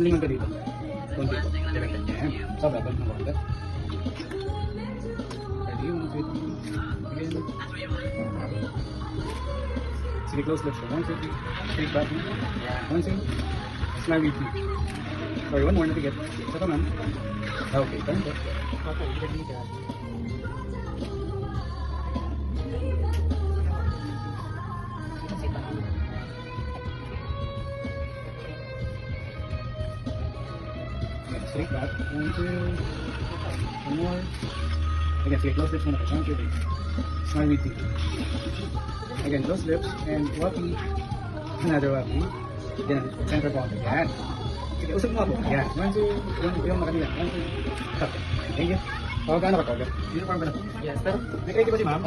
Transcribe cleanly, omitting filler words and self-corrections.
lingon ka dito. Kunti po. Direct yan. Sobra, balik ng konti. Ready yung sweet. Again. Sige, close lips. 1, 2, 3. Straight back. 1, 2. Smile with me. Sorry, one more na ticket. Isa pa, ma'am. Okay, turn po. Okay, ready ka. Straight back. 1, 2. One more. Again, sige, close lips muna po. 1, 2, 3. Smile with me. Again, close lips and walkie. Another walkie. Then, center point. Yan. Sige, usap mo ako. Yan. 1, 2. Yung makanila. 1, 2. Stop. Thank you. Gaano ka, Toga? Uniform ba na? Yes, pero may credit ba si ma'am?